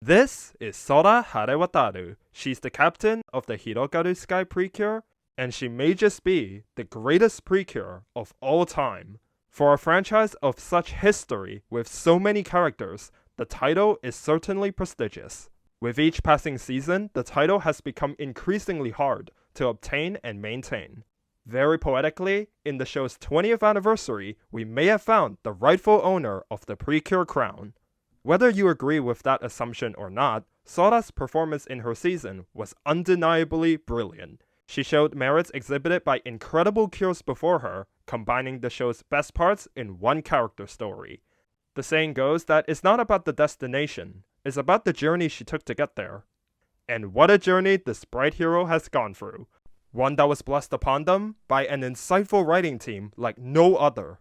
This is Sora Harewataru. She's the captain of the Hirogaru Sky Precure, and she may just be the greatest Precure of all time. For a franchise of such history with so many characters, the title is certainly prestigious. With each passing season, the title has become increasingly hard to obtain and maintain. Very poetically, in the show's 20th anniversary, we may have found the rightful owner of the Precure crown. Whether you agree with that assumption or not, Sora's performance in her season was undeniably brilliant. She showed merits exhibited by incredible cures before her, combining the show's best parts in one character story. The saying goes that it's not about the destination, it's about the journey she took to get there. And what a journey this bright hero has gone through. One that was blessed upon them by an insightful writing team like no other.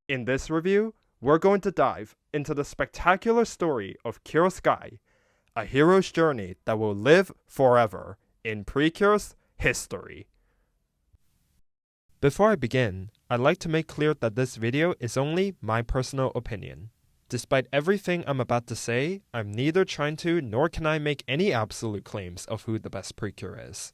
In this review, we're going to dive into the spectacular story of Hirogaru Sky, a hero's journey that will live forever in Precure's history. Before I begin, I'd like to make clear that this video is only my personal opinion. Despite everything I'm about to say, I'm neither trying to nor can I make any absolute claims of who the best Precure is.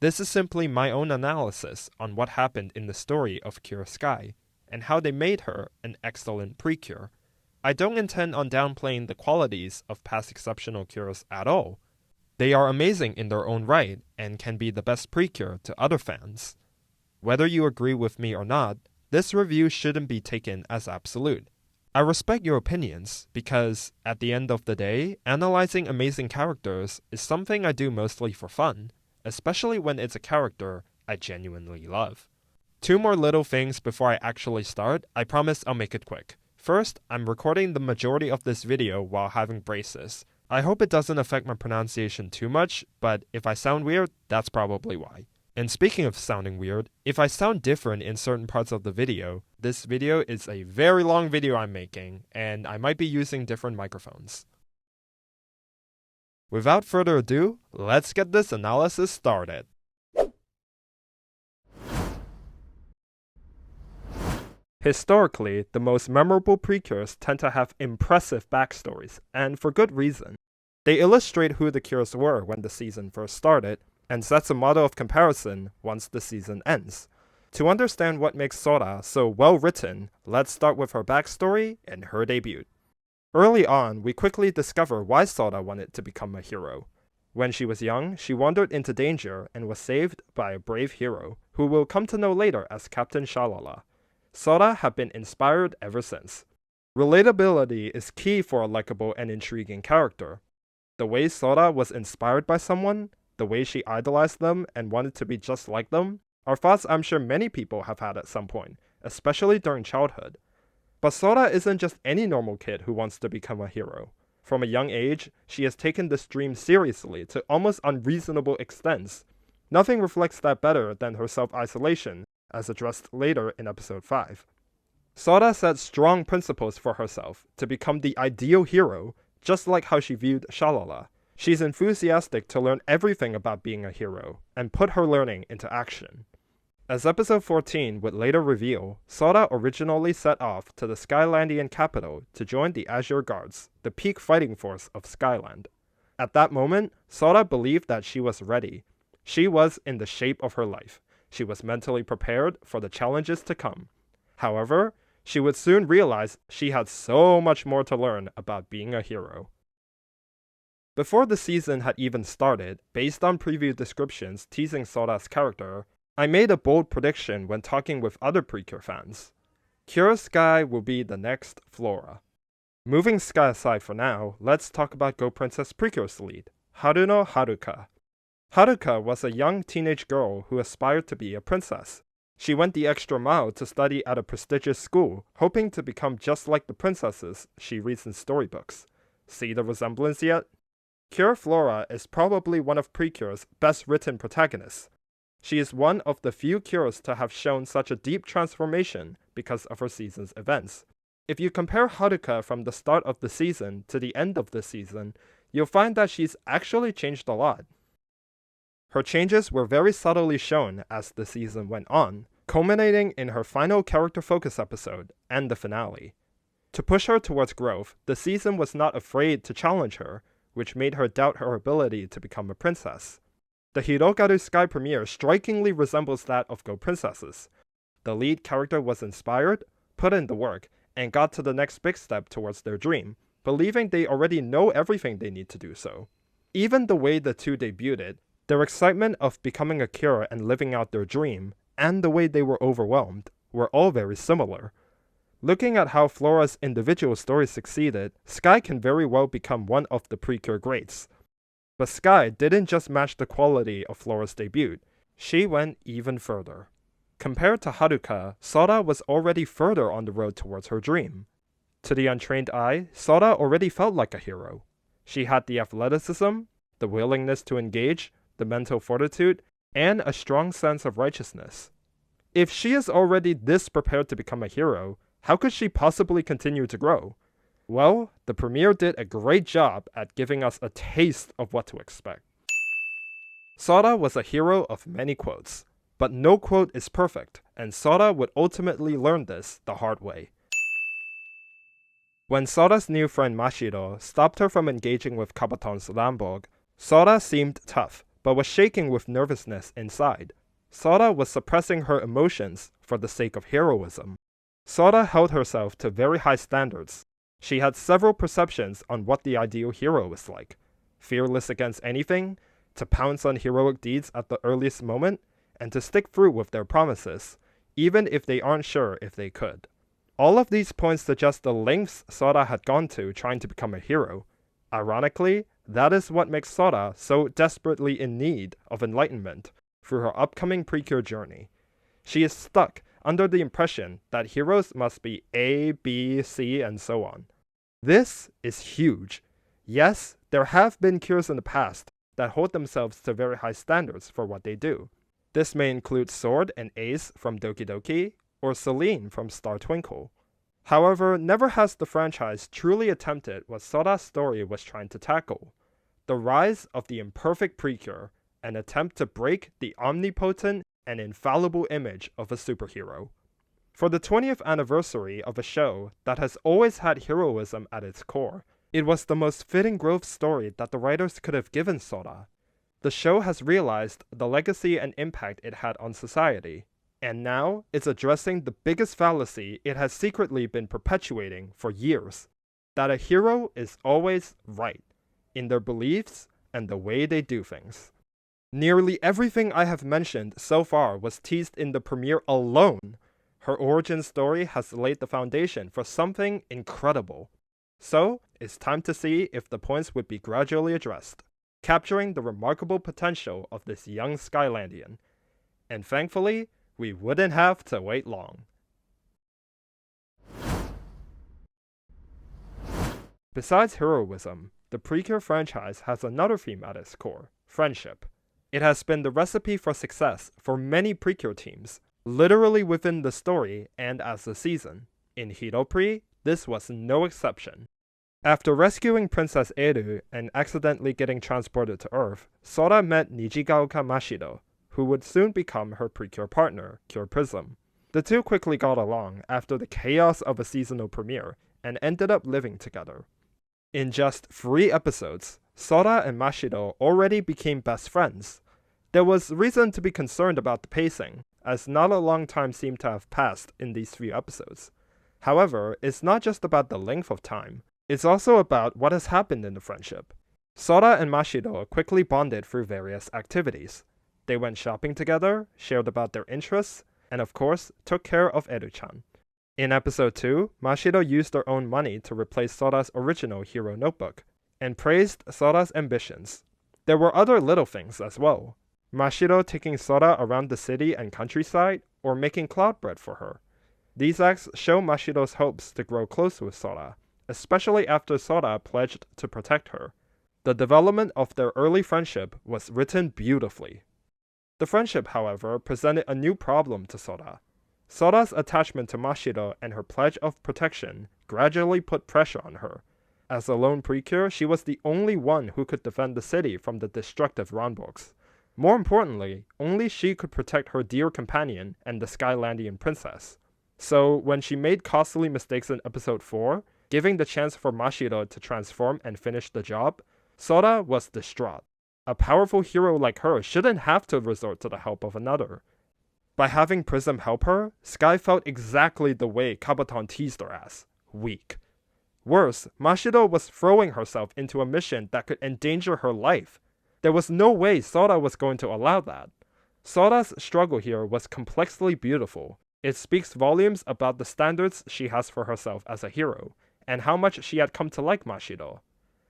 This is simply my own analysis on what happened in the story of Hirogaru Sky, and how they made her an excellent Precure. I don't intend on downplaying the qualities of past exceptional cures at all. They are amazing in their own right, and can be the best Precure to other fans. Whether you agree with me or not, this review shouldn't be taken as absolute. I respect your opinions, because, at the end of the day, analyzing amazing characters is something I do mostly for fun, especially when it's a character I genuinely love. Two more little things before I actually start. I promise I'll make it quick. First, I'm recording the majority of this video while having braces. I hope it doesn't affect my pronunciation too much, but if I sound weird, that's probably why. And speaking of sounding weird, if I sound different in certain parts of the video, this video is a very long video I'm making, and I might be using different microphones. Without further ado, let's get this analysis started. Historically, the most memorable Precures tend to have impressive backstories, and for good reason. They illustrate who the cures were when the season first started, and sets a model of comparison once the season ends. To understand what makes Sora so well written, let's start with her backstory and her debut. Early on, we quickly discover why Sora wanted to become a hero. When she was young, she wandered into danger and was saved by a brave hero, who we'll come to know later as Captain Shalala. Sora had been inspired ever since. Relatability is key for a likable and intriguing character. The way Sora was inspired by someone, the way she idolized them and wanted to be just like them, are thoughts I'm sure many people have had at some point, especially during childhood. But Sora isn't just any normal kid who wants to become a hero. From a young age, she has taken this dream seriously to almost unreasonable extents. Nothing reflects that better than her self-isolation, as addressed later in episode 5. Sora set strong principles for herself to become the ideal hero, just like how she viewed Shalala. She's enthusiastic to learn everything about being a hero, and put her learning into action. As episode 14 would later reveal, Sora originally set off to the Skylandian capital to join the Azure Guards, the peak fighting force of Skyland. At that moment, Sora believed that she was ready. She was in the shape of her life. She was mentally prepared for the challenges to come. However, she would soon realize she had so much more to learn about being a hero. Before the season had even started, based on preview descriptions teasing Sora's character, I made a bold prediction when talking with other Precure fans. Hirogaru Sky will be the next Flora. Moving Sky aside for now, let's talk about Go Princess Precure's lead, Haruno Haruka. Haruka was a young teenage girl who aspired to be a princess. She went the extra mile to study at a prestigious school, hoping to become just like the princesses she reads in storybooks. See the resemblance yet? Cure Flora is probably one of Precure's best written protagonists. She is one of the few cures to have shown such a deep transformation because of her season's events. If you compare Haruka from the start of the season to the end of the season, you'll find that she's actually changed a lot. Her changes were very subtly shown as the season went on, culminating in her final character focus episode and the finale. To push her towards growth, the season was not afraid to challenge her, which made her doubt her ability to become a princess. The Hirogaru Sky Premiere strikingly resembles that of Go Princesses. The lead character was inspired, put in the work, and got to the next big step towards their dream, believing they already know everything they need to do so. Even the way the two debuted, their excitement of becoming a cure and living out their dream, and the way they were overwhelmed, were all very similar. Looking at how Flora's individual stories succeeded, Sky can very well become one of the Precure greats. But Sky didn't just match the quality of Flora's debut, she went even further. Compared to Haruka, Sora was already further on the road towards her dream. To the untrained eye, Sora already felt like a hero. She had the athleticism, the willingness to engage, the mental fortitude, and a strong sense of righteousness. If she is already this prepared to become a hero, how could she possibly continue to grow? Well, the premiere did a great job at giving us a taste of what to expect. Sora was a hero of many quotes, but no quote is perfect, and Sora would ultimately learn this the hard way. When Sora's new friend Mashiro stopped her from engaging with Kabaton's Ramborg, Sora seemed tough, but was shaking with nervousness inside. Sora was suppressing her emotions for the sake of heroism. Sora held herself to very high standards. She had several perceptions on what the ideal hero is like. Fearless against anything, to pounce on heroic deeds at the earliest moment, and to stick through with their promises, even if they aren't sure if they could. All of these points suggest the lengths Sora had gone to trying to become a hero. Ironically, that is what makes Sora so desperately in need of enlightenment through her upcoming Precure journey. She is stuck under the impression that heroes must be A, B, C, and so on. This is huge. Yes, there have been cures in the past that hold themselves to very high standards for what they do. This may include Sword and Ace from Doki Doki, or Celine from Star Twinkle. However, never has the franchise truly attempted what Sora's story was trying to tackle: the rise of the imperfect Precure, an attempt to break the omnipotent and infallible image of a superhero. For the 20th anniversary of a show that has always had heroism at its core, it was the most fitting growth story that the writers could have given Sora. The show has realized the legacy and impact it had on society, and now it's addressing the biggest fallacy it has secretly been perpetuating for years: that a hero is always right, in their beliefs and the way they do things. Nearly everything I have mentioned so far was teased in the premiere alone. Her origin story has laid the foundation for something incredible. So, it's time to see if the points would be gradually addressed, capturing the remarkable potential of this young Skylandian. And thankfully, we wouldn't have to wait long. Besides heroism, the Precure franchise has another theme at its core: friendship. It has been the recipe for success for many Precure teams, literally within the story and as the season. In Hiropre, this was no exception. After rescuing Princess Eru and accidentally getting transported to Earth, Sora met Nijigaoka Mashiro, who would soon become her Precure partner, Cure Prism. The two quickly got along after the chaos of a seasonal premiere, and ended up living together. In just 3 episodes, Sora and Mashiro already became best friends. There was reason to be concerned about the pacing, as not a long time seemed to have passed in these few episodes. However, it's not just about the length of time, it's also about what has happened in the friendship. Sora and Mashiro quickly bonded through various activities. They went shopping together, shared about their interests, and of course, took care of Eru-chan. In episode 2, Mashiro used her own money to replace Sora's original hero notebook, and praised Sora's ambitions. There were other little things as well. Mashiro taking Sora around the city and countryside, or making cloud bread for her. These acts show Mashiro's hopes to grow close with Sora, especially after Sora pledged to protect her. The development of their early friendship was written beautifully. The friendship, however, presented a new problem to Sora. Sora's attachment to Mashiro and her pledge of protection gradually put pressure on her. As a lone Precure, she was the only one who could defend the city from the destructive Ranborgs. More importantly, only she could protect her dear companion and the Skylandian princess. So, when she made costly mistakes in episode 4, giving the chance for Mashiro to transform and finish the job, Sora was distraught. A powerful hero like her shouldn't have to resort to the help of another. By having Prism help her, Sky felt exactly the way Kabaton teased her as, weak. Worse, Mashido was throwing herself into a mission that could endanger her life. There was no way Sora was going to allow that. Sora's struggle here was complexly beautiful. It speaks volumes about the standards she has for herself as a hero, and how much she had come to like Mashido.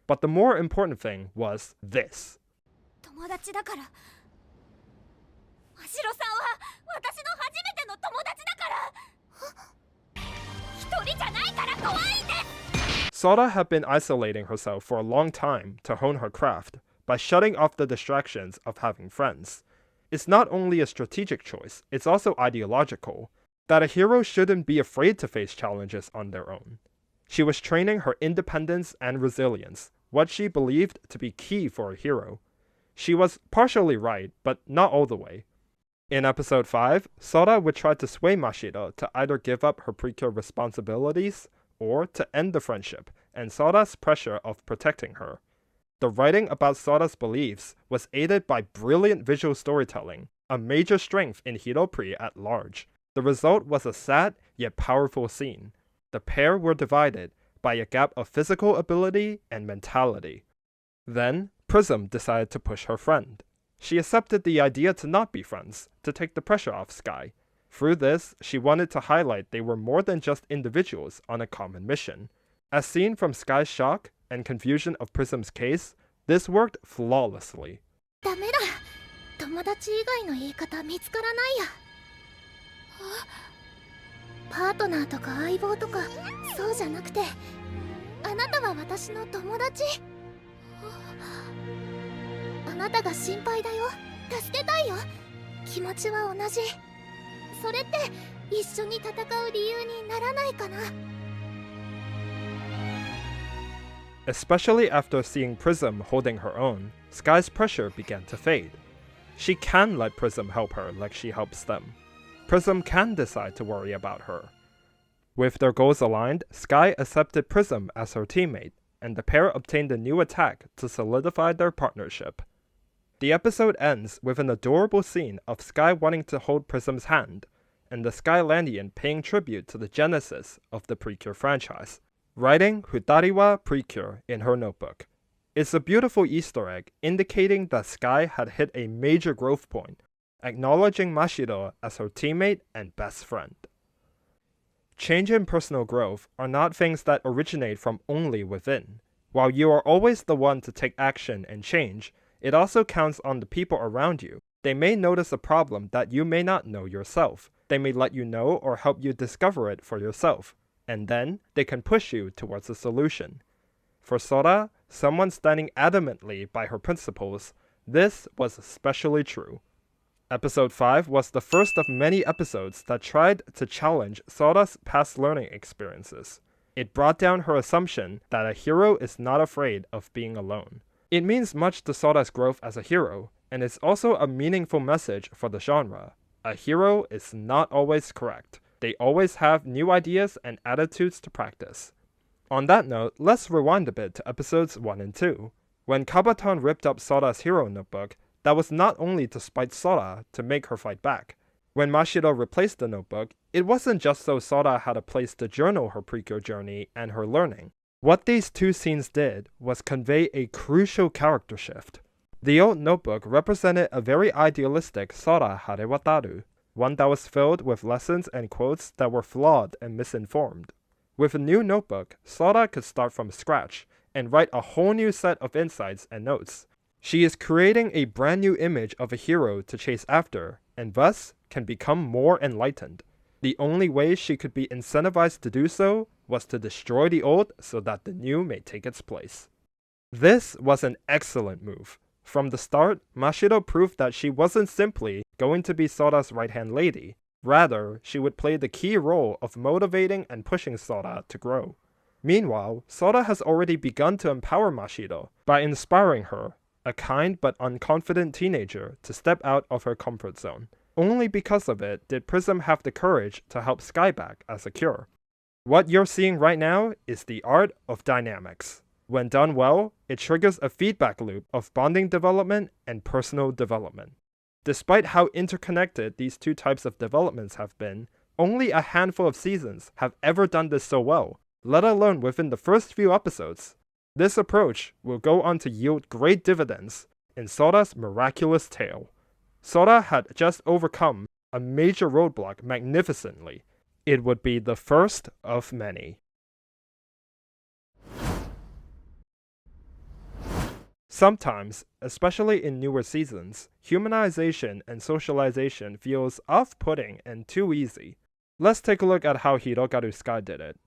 But the more important thing was this. 友達だから。真城さんは私の初めての友達だから。一人じゃないから怖いんです。 Sora had been isolating herself for a long time to hone her craft by shutting off the distractions of having friends. It's not only a strategic choice, it's also ideological, that a hero shouldn't be afraid to face challenges on their own. She was training her independence and resilience, what she believed to be key for a hero. She was partially right, but not all the way. In episode 5, Sora would try to sway Mashido to either give up her Precure responsibilities or to end the friendship and Sora's pressure of protecting her. The writing about Sora's beliefs was aided by brilliant visual storytelling, a major strength in Hiropri at large. The result was a sad yet powerful scene. The pair were divided by a gap of physical ability and mentality. Then, Prism decided to push her friend. She accepted the idea to not be friends, to take the pressure off Sky. Through this, she wanted to highlight they were more than just individuals on a common mission. As seen from Sky's shock and confusion of Prism's case, this worked flawlessly. ダメだ。友達以外の言い方見つからないや。パートナーとか相棒とかそうじゃなくて、あなたは私の友達。あなたが心配だよ。助けたいよ。気持ちは同じ。それって一緒に戦う理由にならないかな。Especially after seeing Prism holding her own, Sky's pressure began to fade. She can let Prism help her like she helps them. Prism can decide to worry about her. With their goals aligned, Sky accepted Prism as her teammate, and the pair obtained a new attack to solidify their partnership. The episode ends with an adorable scene of Sky wanting to hold Prism's hand, and the Skylandian paying tribute to the genesis of the Precure franchise, writing Futariwa Precure in her notebook. It's a beautiful Easter egg indicating that Sky had hit a major growth point, acknowledging Mashido as her teammate and best friend. Change and personal growth are not things that originate from only within. While you are always the one to take action and change, it also counts on the people around you. They may notice a problem that you may not know yourself. They may let you know or help you discover it for yourself. And then they can push you towards a solution. For Sora, someone standing adamantly by her principles, this was especially true. Episode 5 was the first of many episodes that tried to challenge Sora's past learning experiences. It brought down her assumption that a hero is not afraid of being alone. It means much to Sora's growth as a hero, and it's also a meaningful message for the genre. A hero is not always correct. They always have new ideas and attitudes to practice. On that note, let's rewind a bit to episodes 1 and 2. When Kabaton ripped up Sora's hero notebook, that was not only to spite Sora to make her fight back. When Mashido replaced the notebook, it wasn't just so Sora had a place to journal her Precure journey and her learning. What these two scenes did was convey a crucial character shift. The old notebook represented a very idealistic Sora Harewataru, one that was filled with lessons and quotes that were flawed and misinformed. With a new notebook, Sora could start from scratch and write a whole new set of insights and notes. She is creating a brand new image of a hero to chase after, and thus can become more enlightened. The only way she could be incentivized to do so was to destroy the old so that the new may take its place. This was an excellent move. From the start, Mashido proved that she wasn't simply going to be Sora's right-hand lady. Rather, she would play the key role of motivating and pushing Sora to grow. Meanwhile, Sora has already begun to empower Mashido by inspiring her, a kind but unconfident teenager, to step out of her comfort zone. Only because of it did Prism have the courage to help Sky back as a cure. What you're seeing right now is the art of dynamics. When done well, it triggers a feedback loop of bonding development and personal development. Despite how interconnected these two types of developments have been, only a handful of seasons have ever done this so well, let alone within the first few episodes. This approach will go on to yield great dividends in Sora's miraculous tale. Sora had just overcome a major roadblock magnificently. It would be the first of many. Sometimes, especially in newer seasons, humanization and socialization feels off-putting and too easy. Let's take a look at how Hirogaru Sky did it.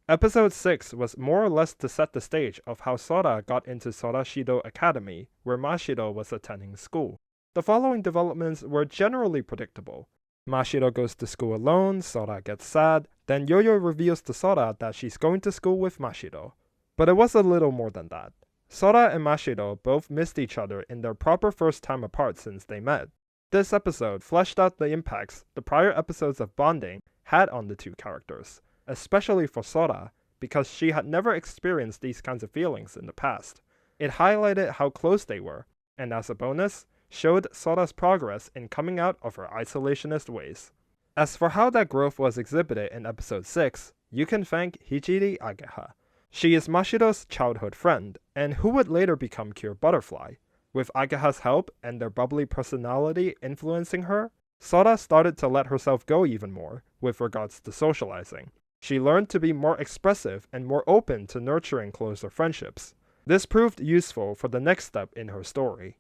Episode 6 was more or less to set the stage of how Sora got into Sorashido Academy, where Mashiro was attending school. The following developments were generally predictable. Mashiro goes to school alone, Sora gets sad, then Yo-Yo reveals to Sora that she's going to school with Mashiro. But it was a little more than that. Sora and Mashiro both missed each other in their proper first time apart since they met. This episode fleshed out the impacts the prior episodes of bonding had on the two characters, especially for Sora, because she had never experienced these kinds of feelings in the past. It highlighted how close they were, and as a bonus, showed Sora's progress in coming out of her isolationist ways. As for how that growth was exhibited in episode 6, you can thank Hijiri Ageha. She is Mashiro's childhood friend, and who would later become Cure Butterfly. With Ageha's help and their bubbly personality influencing her, Sora started to let herself go even more with regards to socializing. She learned to be more expressive and more open to nurturing closer friendships. This proved useful for the next step in her story.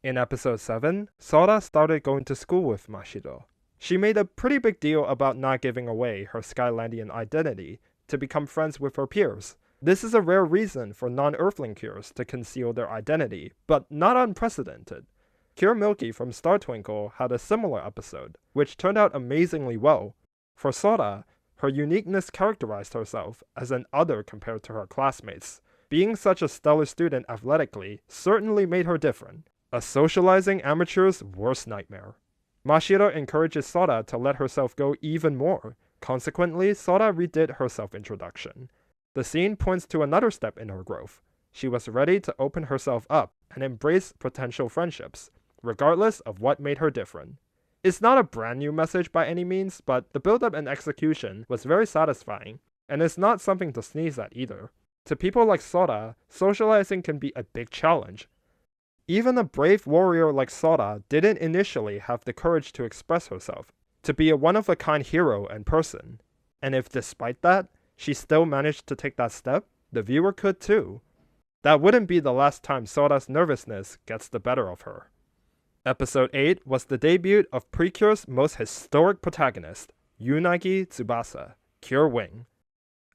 In episode 7, Sora started going to school with Mashiro. She made a pretty big deal about not giving away her Skylandian identity to become friends with her peers. This is a rare reason for non-Earthling Cures to conceal their identity, but not unprecedented. Cure Milky from Star Twinkle had a similar episode, which turned out amazingly well. For Sora, her uniqueness characterized herself as an other compared to her classmates. Being such a stellar student athletically certainly made her different. A socializing amateur's worst nightmare. Mashiro encourages Sora to let herself go even more. Consequently, Sora redid her self-introduction. The scene points to another step in her growth. She was ready to open herself up and embrace potential friendships, regardless of what made her different. It's not a brand new message by any means, but the build-up and execution was very satisfying, and it's not something to sneeze at either. To people like Sora, socializing can be a big challenge. Even a brave warrior like Sora didn't initially have the courage to express herself, to be a one-of-a-kind hero and person. And if despite that, she still managed to take that step, the viewer could too. That wouldn't be the last time Sora's nervousness gets the better of her. Episode 8 was the debut of Precure's most historic protagonist, Unagi Tsubasa, Cure Wing.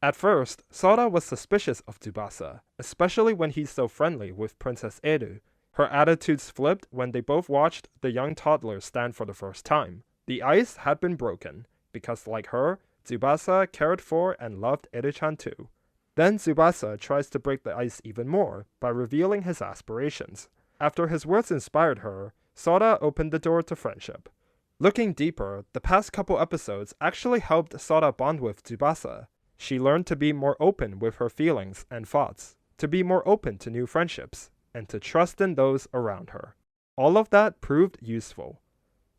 At first, Sora was suspicious of Tsubasa, especially when he's so friendly with Princess Eru. Her attitudes flipped when they both watched the young toddler stand for the first time. The ice had been broken, because like her, Tsubasa cared for and loved Eru-chan too. Then Tsubasa tries to break the ice even more by revealing his aspirations. After his words inspired her, Sora opened the door to friendship. Looking deeper, the past couple episodes actually helped Sora bond with Tsubasa. She learned to be more open with her feelings and thoughts, to be more open to new friendships, and to trust in those around her. All of that proved useful.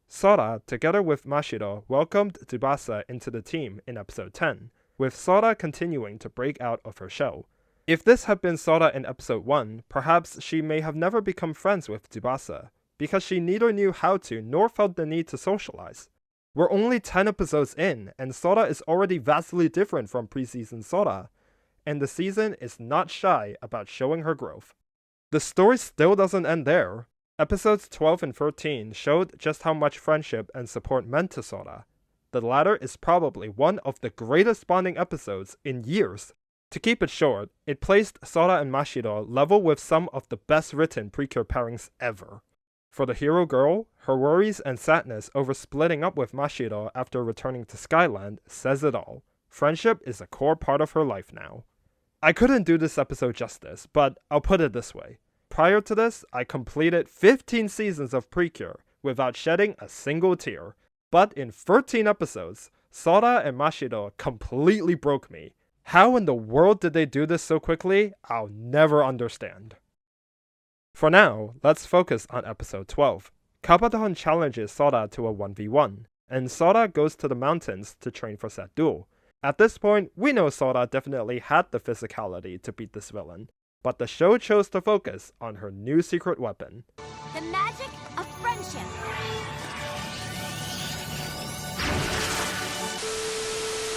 Sora, together with Mashiro, welcomed Tsubasa into the team in episode 10, with Sora continuing to break out of her shell. If this had been Sora in episode 1, perhaps she may have never become friends with Tsubasa, because she neither knew how to nor felt the need to socialize. We're only 10 episodes in, and Sora is already vastly different from preseason Sora, and the season is not shy about showing her growth. The story still doesn't end there. Episodes 12 and 13 showed just how much friendship and support meant to Sora. The latter is probably one of the greatest bonding episodes in years. To keep it short, it placed Sora and Mashiro level with some of the best written Precure pairings ever. For the hero girl, her worries and sadness over splitting up with Mashiro after returning to Skyland says it all. Friendship is a core part of her life now. I couldn't do this episode justice, but I'll put it this way. Prior to this, I completed 15 seasons of Precure without shedding a single tear. But in 13 episodes, Sora and Mashiro completely broke me. How in the world did they do this so quickly? I'll never understand. For now, let's focus on episode 12. Kabaton challenges Sora to a 1v1, and Sora goes to the mountains to train for said duel. At this point, we know Sora definitely had the physicality to beat this villain, but the show chose to focus on her new secret weapon. The magic of friendship.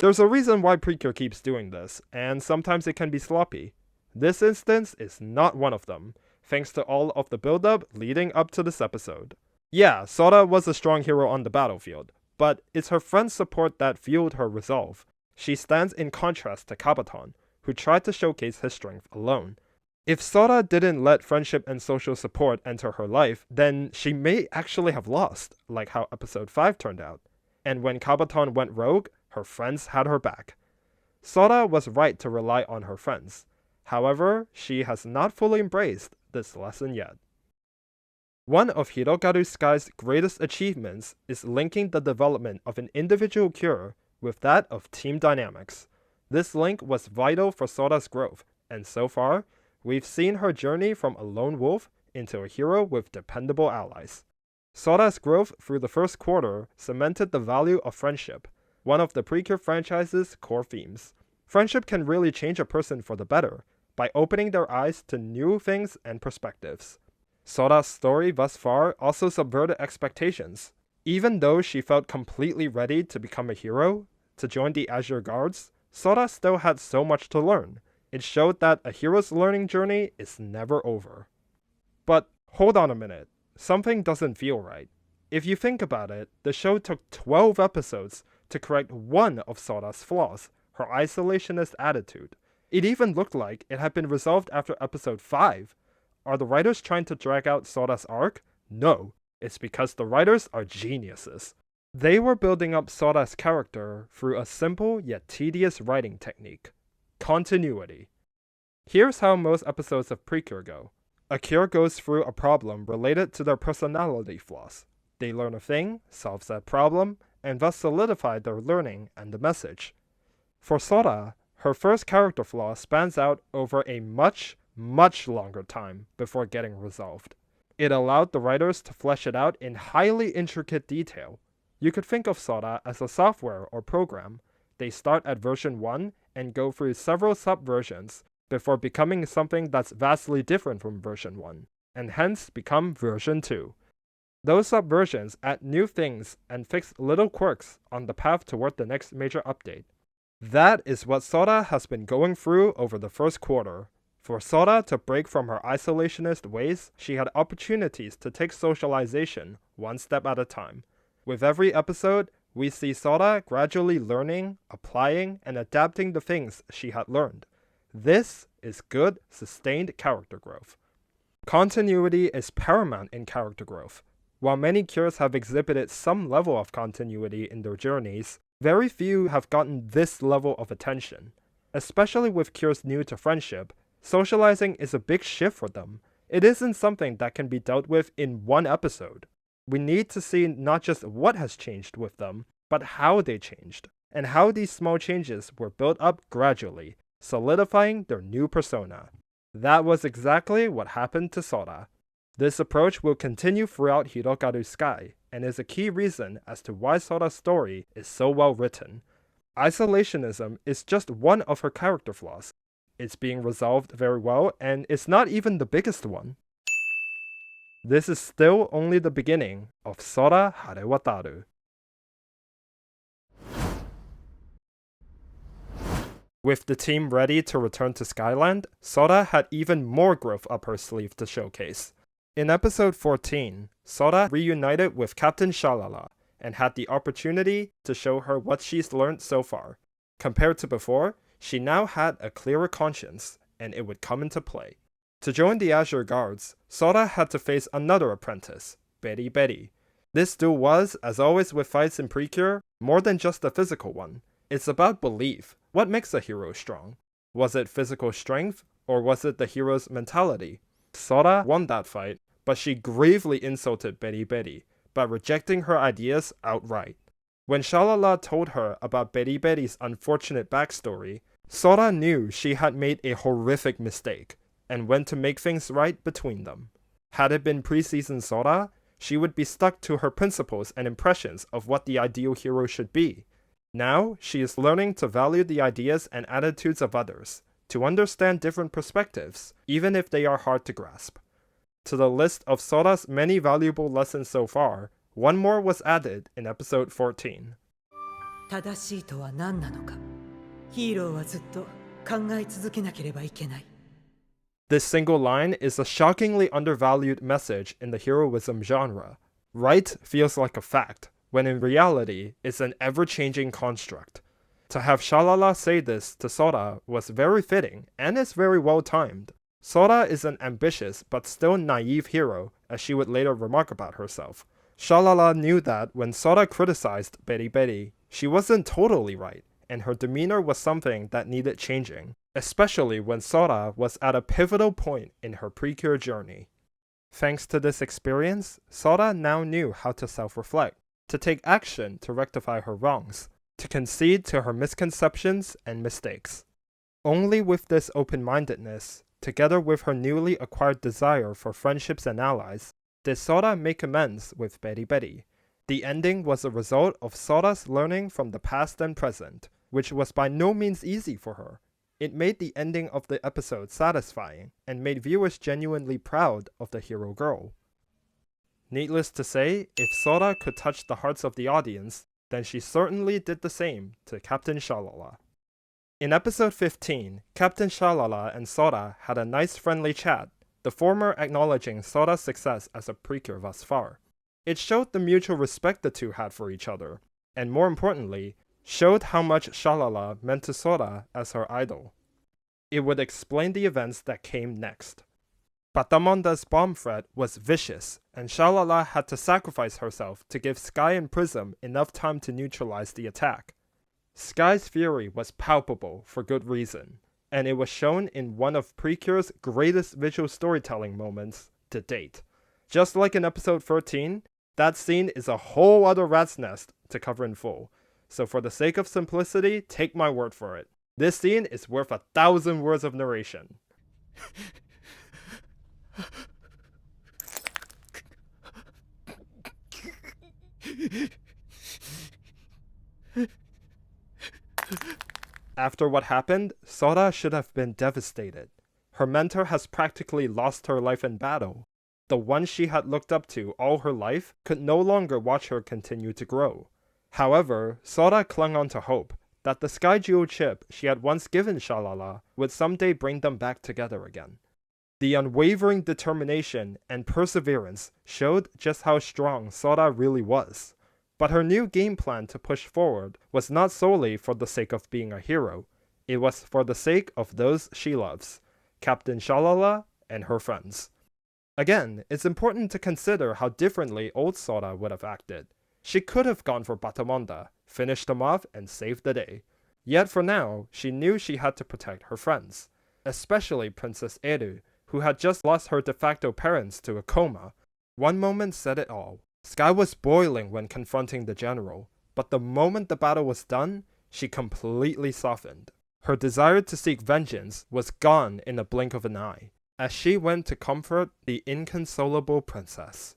There's a reason why Precure keeps doing this, and sometimes it can be sloppy. This instance is not one of them, thanks to all of the build-up leading up to this episode. Yeah, Sora was a strong hero on the battlefield, but it's her friend's support that fueled her resolve. She stands in contrast to Kabaton, who tried to showcase his strength alone. If Sora didn't let friendship and social support enter her life, then she may actually have lost, like how episode 5 turned out. And when Kabaton went rogue, her friends had her back. Sora was right to rely on her friends. However, she has not fully embraced this lesson yet. One of Hirogaru Sky's greatest achievements is linking the development of an individual cure with that of team dynamics. This link was vital for Sora's growth, and so far, we've seen her journey from a lone wolf into a hero with dependable allies. Sora's growth through the first quarter cemented the value of friendship, one of the Precure franchise's core themes. Friendship can really change a person for the better, by opening their eyes to new things and perspectives. Sora's story thus far also subverted expectations. Even though she felt completely ready to become a hero, to join the Azure Guards, Sora still had so much to learn. It showed that a hero's learning journey is never over. But hold on a minute, something doesn't feel right. If you think about it, the show took 12 episodes to correct one of Sora's flaws, her isolationist attitude. It even looked like it had been resolved after episode 5. Are the writers trying to drag out Sora's arc? No, it's because the writers are geniuses. They were building up Sora's character through a simple yet tedious writing technique: continuity. Here's how most episodes of Precure go. A cure goes through a problem related to their personality flaws. They learn a thing, solve that problem, and thus solidify their learning and the message. For Sora, her first character flaw spans out over a much longer time before getting resolved. It allowed the writers to flesh it out in highly intricate detail. You could think of Sora as a software or program. They start at version 1 and go through several subversions before becoming something that's vastly different from version 1, and hence become version 2. Those subversions add new things and fix little quirks on the path toward the next major update. That is what Sora has been going through over the first quarter. For Sora to break from her isolationist ways, she had opportunities to take socialization one step at a time. With every episode, we see Sora gradually learning, applying, and adapting the things she had learned. This is good, sustained character growth. Continuity is paramount in character growth. While many cures have exhibited some level of continuity in their journeys, very few have gotten this level of attention. Especially with cures new to friendship, socializing is a big shift for them. It isn't something that can be dealt with in one episode. We need to see not just what has changed with them, but how they changed, and how these small changes were built up gradually, solidifying their new persona. That was exactly what happened to Sora. This approach will continue throughout Hirogaru Sky, and is a key reason as to why Sora's story is so well written. Isolationism is just one of her character flaws. It's being resolved very well, and it's not even the biggest one. This is still only the beginning of Sora Harewataru. With the team ready to return to Skyland, Sora had even more growth up her sleeve to showcase. In episode 14, Sora reunited with Captain Shalala and had the opportunity to show her what she's learned so far. Compared to before, she now had a clearer conscience, and it would come into play. To join the Azure Guards, Sora had to face another apprentice, Betty Betty. This duel was, as always with fights in Precure, more than just a physical one. It's about belief. What makes a hero strong? Was it physical strength, or was it the hero's mentality? Sora won that fight, but she gravely insulted Betty Betty by rejecting her ideas outright. When Shalala told her about Betty Betty's unfortunate backstory, Sora knew she had made a horrific mistake and went to make things right between them. Had it been preseason Sora, she would be stuck to her principles and impressions of what the ideal hero should be. Now, she is learning to value the ideas and attitudes of others, to understand different perspectives, even if they are hard to grasp. To the list of Sora's many valuable lessons so far, one more was added in episode 14. 正しいとは何なのか。ヒーローはずっと考え続けなければいけない。 This single line is a shockingly undervalued message in the heroism genre. Right feels like a fact, when in reality, it's an ever-changing construct. To have Shalala say this to Sora was very fitting, and is very well-timed. Sora is an ambitious but still naive hero, as she would later remark about herself. Shalala knew that when Sora criticized Beri Beri, she wasn't totally right, and her demeanor was something that needed changing, especially when Sora was at a pivotal point in her Precure journey. Thanks to this experience, Sora now knew how to self-reflect, to take action to rectify her wrongs, to concede to her misconceptions and mistakes. Only with this open-mindedness, together with her newly acquired desire for friendships and allies, did Sora make amends with Beri Beri. The ending was a result of Sora's learning from the past and present, which was by no means easy for her. It made the ending of the episode satisfying, and made viewers genuinely proud of the hero girl. Needless to say, if Sora could touch the hearts of the audience, then she certainly did the same to Captain Shalala. In episode 15, Captain Shalala and Sora had a nice friendly chat, the former acknowledging Sora's success as a Precure thus far. It showed the mutual respect the two had for each other, and more importantly, showed how much Shalala meant to Sora as her idol. It would explain the events that came next. Batamonda's bomb threat was vicious, and Shalala had to sacrifice herself to give Sky and Prism enough time to neutralize the attack. Sky's fury was palpable for good reason, and it was shown in one of Precure's greatest visual storytelling moments to date. Just like in episode 13, that scene is a whole other rat's nest to cover in full, so for the sake of simplicity, take my word for it. This scene is worth 1,000 words of narration. After what happened, Sora should have been devastated. Her mentor has practically lost her life in battle. The one she had looked up to all her life could no longer watch her continue to grow. However, Sora clung on to hope that the Sky Jewel chip she had once given Shalala would someday bring them back together again. The unwavering determination and perseverance showed just how strong Sora really was. But her new game plan to push forward was not solely for the sake of being a hero. It was for the sake of those she loves, Captain Shalala and her friends. Again, it's important to consider how differently old Sora would have acted. She could have gone for Batamonda, finished them off, and saved the day. Yet for now, she knew she had to protect her friends, especially Princess Eru, who had just lost her de facto parents to a coma. One moment said it all. Sky was boiling when confronting the general, but the moment the battle was done, she completely softened. Her desire to seek vengeance was gone in a blink of an eye, as she went to comfort the inconsolable princess.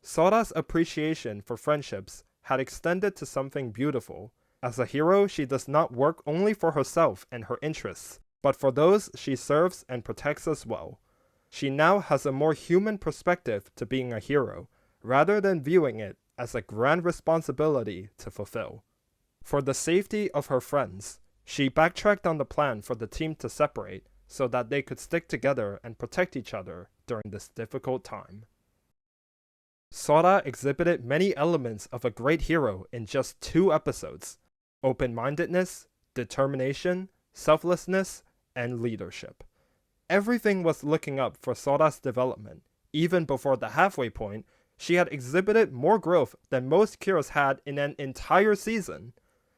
Sora's appreciation for friendships had extended to something beautiful. As a hero, she does not work only for herself and her interests, but for those she serves and protects as well. She now has a more human perspective to being a hero, rather than viewing it as a grand responsibility to fulfill. For the safety of her friends, she backtracked on the plan for the team to separate so that they could stick together and protect each other during this difficult time. Sora exhibited many elements of a great hero in just 2 episodes: open-mindedness, determination, selflessness, and leadership. Everything was looking up for Sora's development. Even before the halfway point, she had exhibited more growth than most heroes had in an entire season.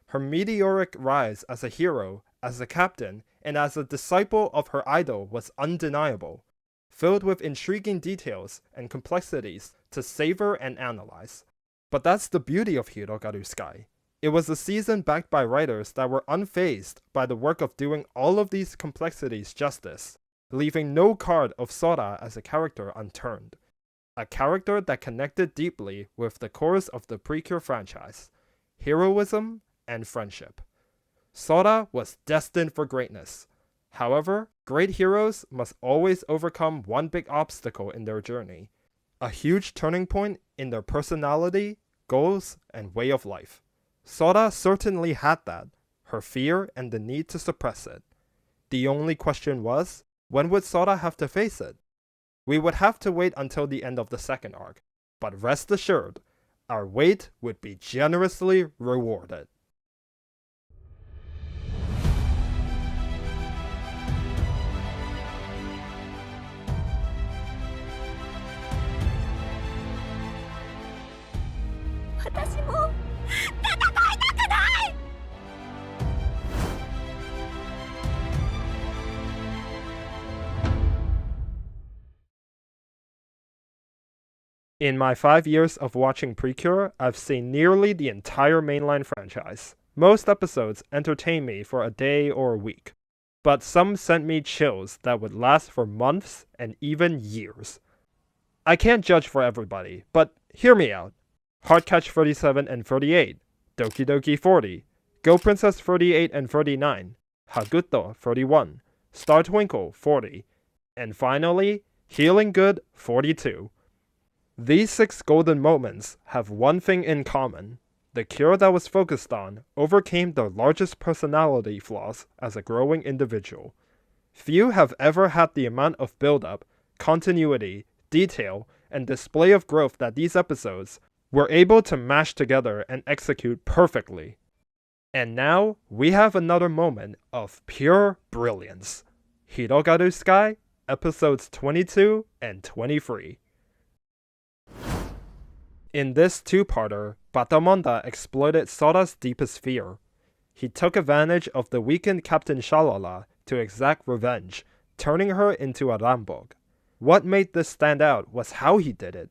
Her meteoric rise as a hero, as a captain, and as a disciple of her idol was undeniable, filled with intriguing details and complexities to savor and analyze. But that's the beauty of Hirogaru Sky. It was a season backed by writers that were unfazed by the work of doing all of these complexities justice, leaving no card of Sora as a character unturned. A character that connected deeply with the cores of the Precure franchise, heroism and friendship. Sora was destined for greatness. However, great heroes must always overcome one big obstacle in their journey, a huge turning point in their personality, goals, and way of life. Sora certainly had that, her fear and the need to suppress it. The only question was, when would Sora have to face it? We would have to wait until the end of the second arc, but rest assured, our wait would be generously rewarded. In my 5 years of watching Precure, I've seen nearly the entire mainline franchise. Most episodes entertain me for a day or a week, but some sent me chills that would last for months and even years. I can't judge for everybody, but hear me out. Heartcatch 37 and 38, Doki Doki 40, Go Princess 38 and 39, Haguto 41, Star Twinkle 40, and finally, Healing Good 42. These 6 golden moments have one thing in common. The cure that was focused on overcame the largest personality flaws as a growing individual. Few have ever had the amount of build-up, continuity, detail, and display of growth that these episodes were able to mash together and execute perfectly. And now, we have another moment of pure brilliance. Hirogaru Sky, episodes 22 and 23. In this two-parter, Batamonda exploited Sora's deepest fear. He took advantage of the weakened Captain Shalala to exact revenge, turning her into a Rambog. What made this stand out was how he did it.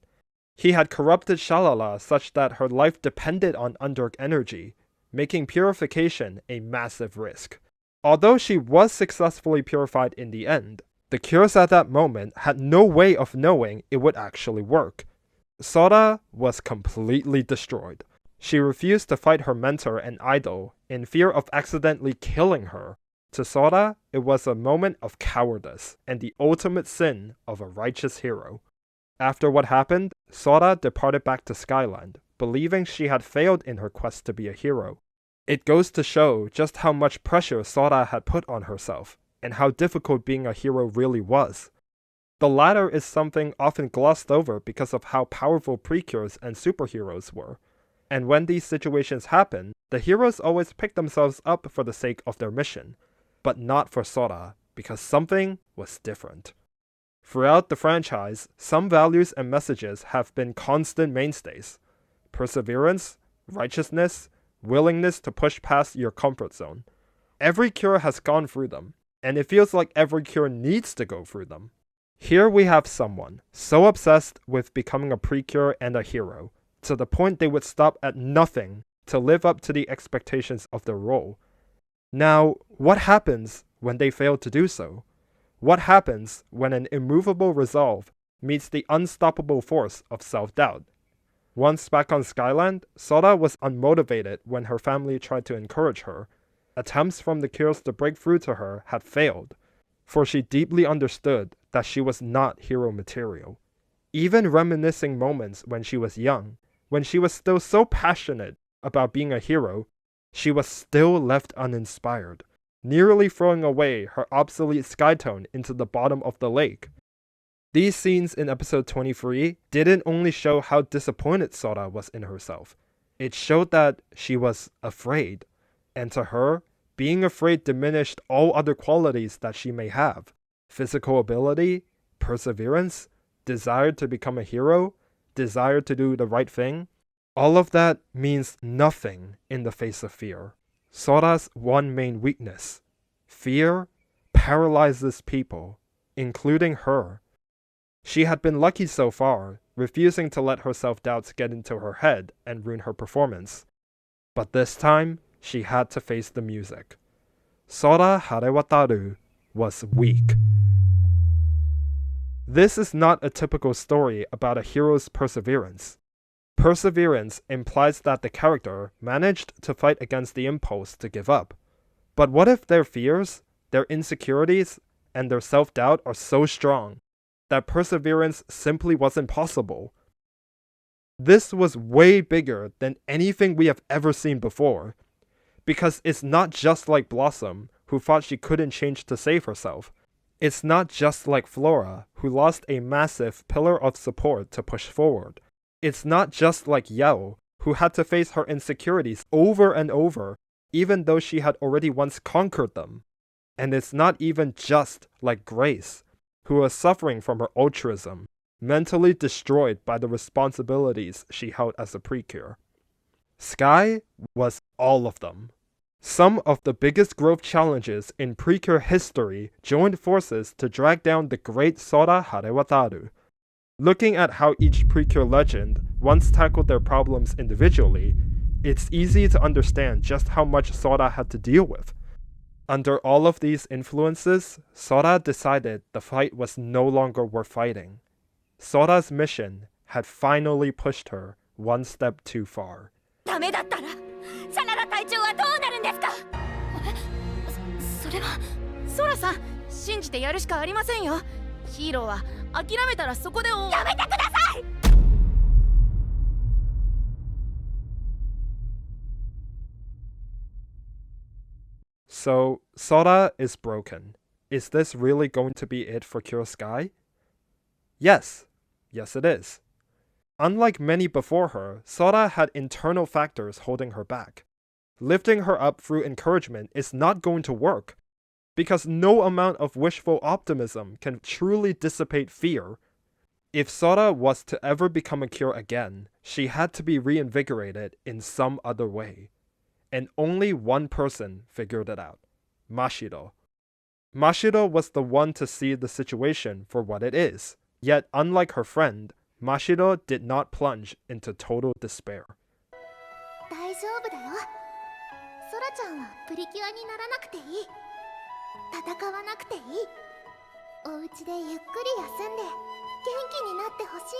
He had corrupted Shalala such that her life depended on Underk energy, making purification a massive risk. Although she was successfully purified in the end, the cures at that moment had no way of knowing it would actually work. Sora was completely destroyed. She refused to fight her mentor and idol in fear of accidentally killing her. To Sora, it was a moment of cowardice and the ultimate sin of a righteous hero. After what happened, Sora departed back to Skyland, believing she had failed in her quest to be a hero. It goes to show just how much pressure Sora had put on herself, and how difficult being a hero really was. The latter is something often glossed over because of how powerful precures and superheroes were. And when these situations happen, the heroes always pick themselves up for the sake of their mission, but not for Sora, because something was different. Throughout the franchise, some values and messages have been constant mainstays. Perseverance, righteousness, willingness to push past your comfort zone. Every cure has gone through them, and it feels like every cure needs to go through them. Here we have someone so obsessed with becoming a precure and a hero, to the point they would stop at nothing to live up to the expectations of their role. Now, what happens when they fail to do so? What happens when an immovable resolve meets the unstoppable force of self-doubt? Once back on Skyland, Sora was unmotivated when her family tried to encourage her. Attempts from the cures to break through to her had failed, for she deeply understood that she was not hero material. Even reminiscing moments when she was young, when she was still so passionate about being a hero, she was still left uninspired, nearly throwing away her obsolete Skytone into the bottom of the lake. These scenes in episode 23 didn't only show how disappointed Sora was in herself, it showed that she was afraid, and to her, being afraid diminished all other qualities that she may have. Physical ability, perseverance, desire to become a hero, desire to do the right thing. All of that means nothing in the face of fear. Sora's one main weakness, fear, paralyzes people, including her. She had been lucky so far, refusing to let her self-doubts get into her head and ruin her performance. But this time, she had to face the music. Sora Harewataru was weak. This is not a typical story about a hero's perseverance. Perseverance implies that the character managed to fight against the impulse to give up. But what if their fears, their insecurities, and their self-doubt are so strong that perseverance simply wasn't possible? This was way bigger than anything we have ever seen before, because it's not just like Blossom, who thought she couldn't change to save herself. It's not just like Flora, who lost a massive pillar of support to push forward. It's not just like Yao, who had to face her insecurities over and over, even though she had already once conquered them. And it's not even just like Grace, who was suffering from her altruism, mentally destroyed by the responsibilities she held as a Precure. Sky was all of them. Some of the biggest growth challenges in Precure history joined forces to drag down the great Sora Harewataru. Looking at how each Precure legend once tackled their problems individually, it's easy to understand just how much Sora had to deal with. Under all of these influences, Sora decided the fight was no longer worth fighting. Sora's mission had finally pushed her one step too far. ダメだったらシャララ隊長はどうなるんですか。それはソラさん、信じてやるしかありませんよ。ヒーローは諦めたらそこでやめてください。So, Sora is broken. Is this really going to be it for Cure Sky? Yes. Yes, it is. Unlike many before her, Sora had internal factors holding her back. Lifting her up through encouragement is not going to work, because no amount of wishful optimism can truly dissipate fear. If Sora was to ever become a Cure again, she had to be reinvigorated in some other way. And only one person figured it out: Mashiro. Mashiro was the one to see the situation for what it is, yet unlike her friend, Mashiro did not plunge into total despair. 大丈夫だよ。ソラちゃんはプリキュアにならなくていい。戦わなくていい。お家でゆっくり休んで元気になってほしい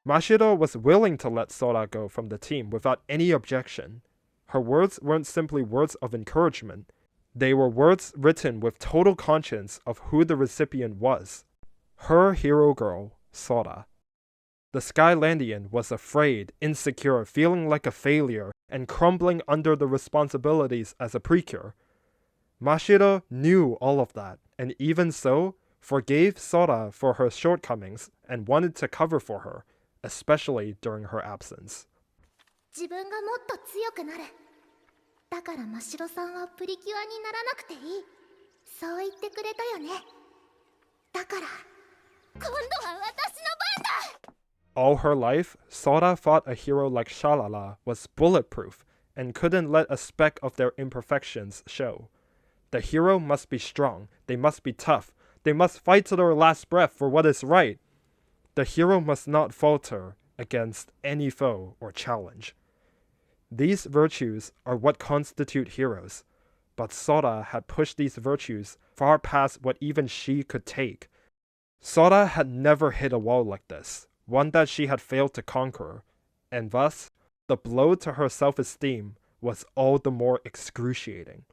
な。Mashiro was willing to let Sora go from the team without any objection. Her words weren't simply words of encouragement. They were words written with total conscience of who the recipient was. Her hero girl, Sora. The Skylandian was afraid, insecure, feeling like a failure, and crumbling under the responsibilities as a Precure. Mashiro knew all of that, and even so, forgave Sora for her shortcomings and wanted to cover for her, especially during her absence. 自分がもっと強くなる。だから真城さんはプリキュアにならなくていい。そう言ってくれたよね。だから今度は私の番だ。All her life, Sora thought a hero like Shalala was bulletproof and couldn't let a speck of their imperfections show. The hero must be strong, they must be tough, they must fight to their last breath for what is right. The hero must not falter against any foe or challenge. These virtues are what constitute heroes, but Sora had pushed these virtues far past what even she could take. Sora had never hit a wall like this, one that she had failed to conquer, and thus, the blow to her self-esteem was all the more excruciating.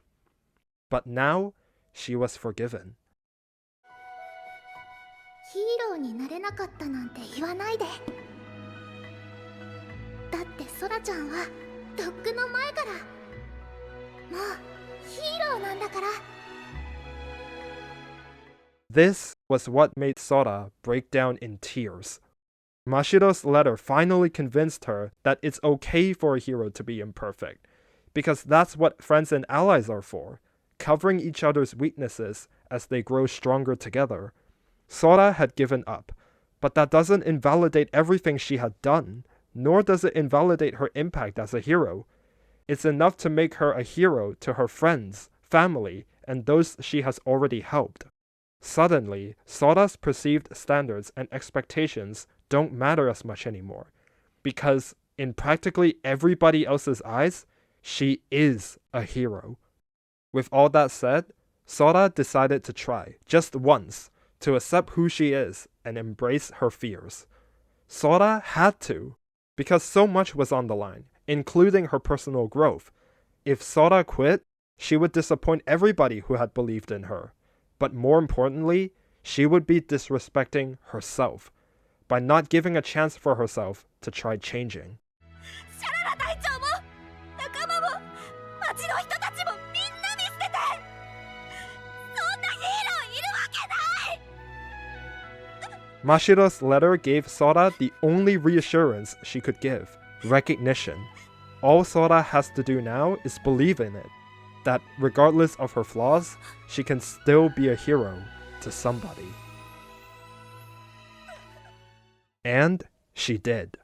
But now, she was forgiven. ヒーローになれなかったなんて言わないで。だってソラちゃんはとっくの前からもうヒーローなんだから。This was what made Sora break down in tears. Mashiro's letter finally convinced her that it's okay for a hero to be imperfect, because that's what friends and allies are for, covering each other's weaknesses as they grow stronger together. Sora had given up, but that doesn't invalidate everything she had done, nor does it invalidate her impact as a hero. It's enough to make her a hero to her friends, family, and those she has already helped. Suddenly, Sora's perceived standards and expectations don't matter as much anymore, because In practically everybody else's eyes, she is a hero. With all that said, Sora decided to try, just once, to accept who she is and embrace her fears. Sora had to, because so much was on the line, including her personal growth. If Sora quit, she would disappoint everybody who had believed in her. But more importantly, she would be disrespecting herself by not giving a chance for herself to try changing. Mashiro's letter gave Sora the only reassurance she could give, recognition. All Sora has to do now is believe in it, that regardless of her flaws, she can still be a hero to somebody. And she did.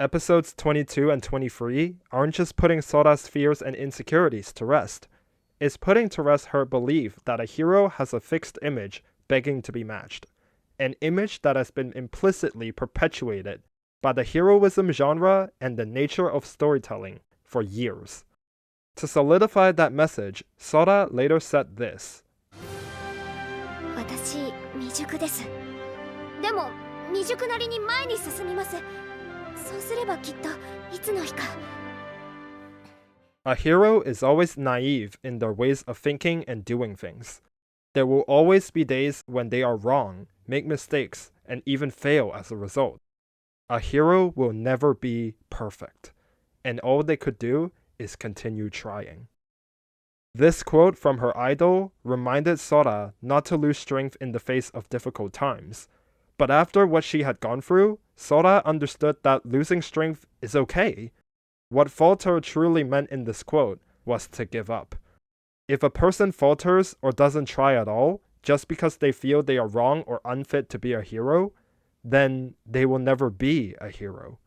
Episodes 22 and 23 aren't just putting Sora's fears and insecurities to rest. It's putting to rest her belief that a hero has a fixed image begging to be matched. An image that has been implicitly perpetuated by the heroism genre and the nature of storytelling for years. To solidify that message, Sora later said this. 私、未熟です。でも、未熟なりに前に進みます。そうすればきっと、いつの日か。A hero is always naive in their ways of thinking and doing things. There will always be days when they are wrong, make mistakes, and even fail as a result. A hero will never be perfect, and all they could do is continue trying. This quote from her idol reminded Sora not to lose strength in the face of difficult times. But after what she had gone through, Sora understood that losing strength is okay. What falter truly meant in this quote was to give up. If a person falters or doesn't try at all, just because they feel they are wrong or unfit to be a hero, then they will never be a hero.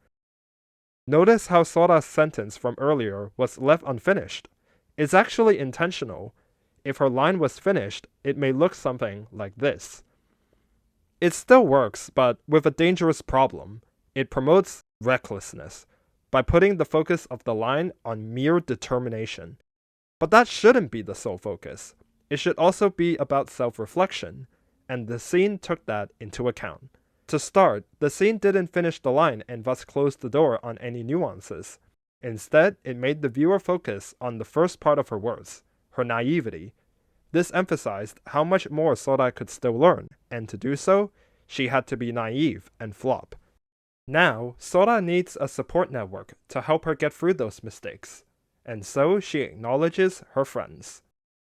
Notice how Sora's sentence from earlier was left unfinished. It's actually intentional. If her line was finished, it may look something like this. It still works, but with a dangerous problem. It promotes recklessness by putting the focus of the line on mere determination. But that shouldn't be the sole focus. It should also be about self-reflection, and the scene took that into account. To start, the scene didn't finish the line and thus close the door on any nuances. Instead, it made the viewer focus on the first part of her words, her naivety. This emphasized how much more Sora could still learn, and to do so, she had to be naive and flop. Now, Sora needs a support network to help her get through those mistakes, and so she acknowledges her friends.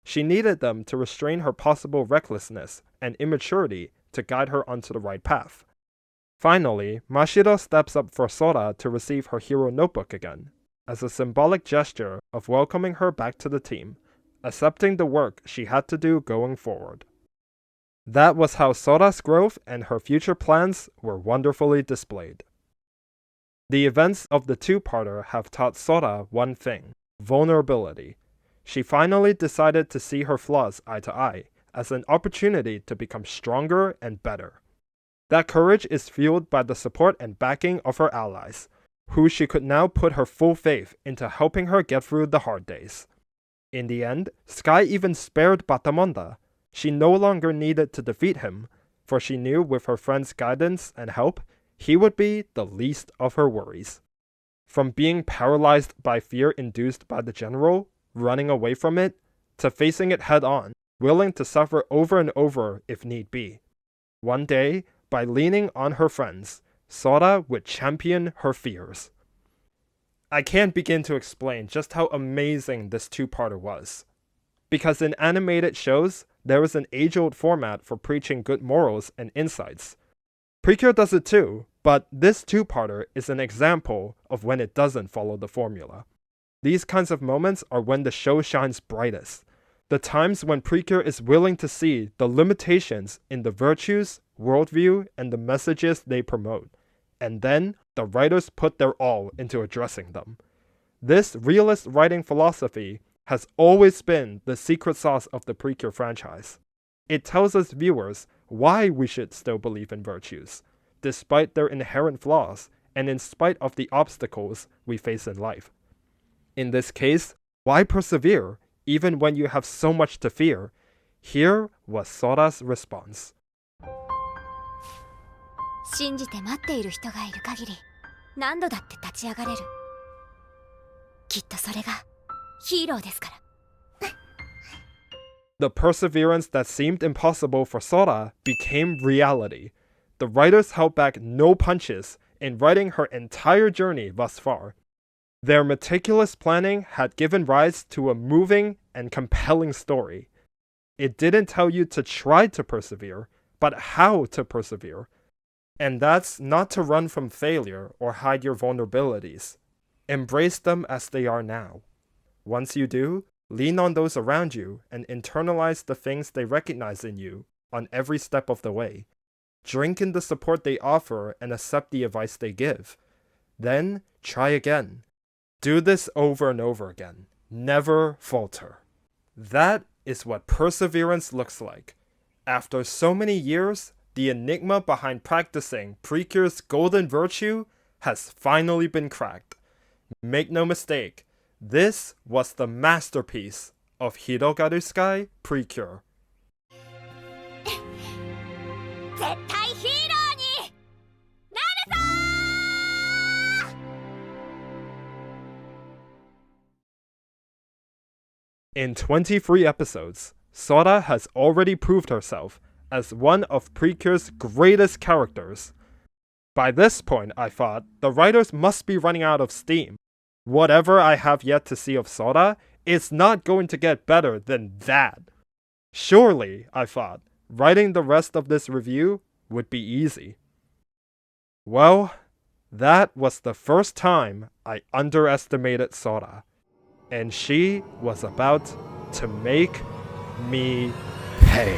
She needed them to restrain her possible recklessness and immaturity to guide her onto the right path. Finally, Mashiro steps up for Sora to receive her hero notebook again, as a symbolic gesture of welcoming her back to the team, accepting the work she had to do going forward. That was how Sora's growth and her future plans were wonderfully displayed. The events of the two-parter have taught Sora one thing: vulnerability. She finally decided to see her flaws eye to eye, as an opportunity to become stronger and better. That courage is fueled by the support and backing of her allies, who she could now put her full faith into helping her get through the hard days. In the end, Sky even spared Batamonda. She no longer needed to defeat him, for she knew with her friend's guidance and help, he would be the least of her worries. From being paralyzed by fear induced by the general, running away from it, to facing it head on, willing to suffer over and over if need be. One day, by leaning on her friends, Sora would champion her fears. I can't begin to explain just how amazing this two-parter was. Because in animated shows, there is an age-old format for preaching good morals and insights. Precure does it too, but this two-parter is an example of when it doesn't follow the formula. These kinds of moments are when the show shines brightest. The times when Precure is willing to see the limitations in the virtues, worldview, and the messages they promote. And then, the writers put their all into addressing them. This realist writing philosophy has always been the secret sauce of the Precure franchise. It tells us viewers why we should still believe in virtues, despite their inherent flaws and in spite of the obstacles we face in life. In this case, why persevere even when you have so much to fear? Here was Sora's response. 信じて待っている人がいる限り何度だって立ち上がれる。きっとそれがヒーローですから。The perseverance that seemed impossible for Sora became reality. The writers held back no punches in writing her entire journey thus far. Their meticulous planning had given rise to a moving and compelling story. It didn't tell you to try to persevere, but how to persevere. And that's not to run from failure or hide your vulnerabilities. Embrace them as they are now. Once you do, lean on those around you and internalize the things they recognize in you on every step of the way. Drink in the support they offer and accept the advice they give. Then, try again. Do this over and over again. Never falter. That is what perseverance looks like. After so many years, the enigma behind practicing Precure's golden virtue has finally been cracked. Make no mistake, this was the masterpiece of Hirogaru Sky Precure. 絶対ヒーローになるぞー In 23 episodes, Sora has already proved herself as one of Precure's greatest characters. By this point, I thought, the writers must be running out of steam. Whatever I have yet to see of Sora, it's not going to get better than that. Surely, I thought, writing the rest of this review would be easy. Well, that was the first time I underestimated Sora. And she was about to make me pay.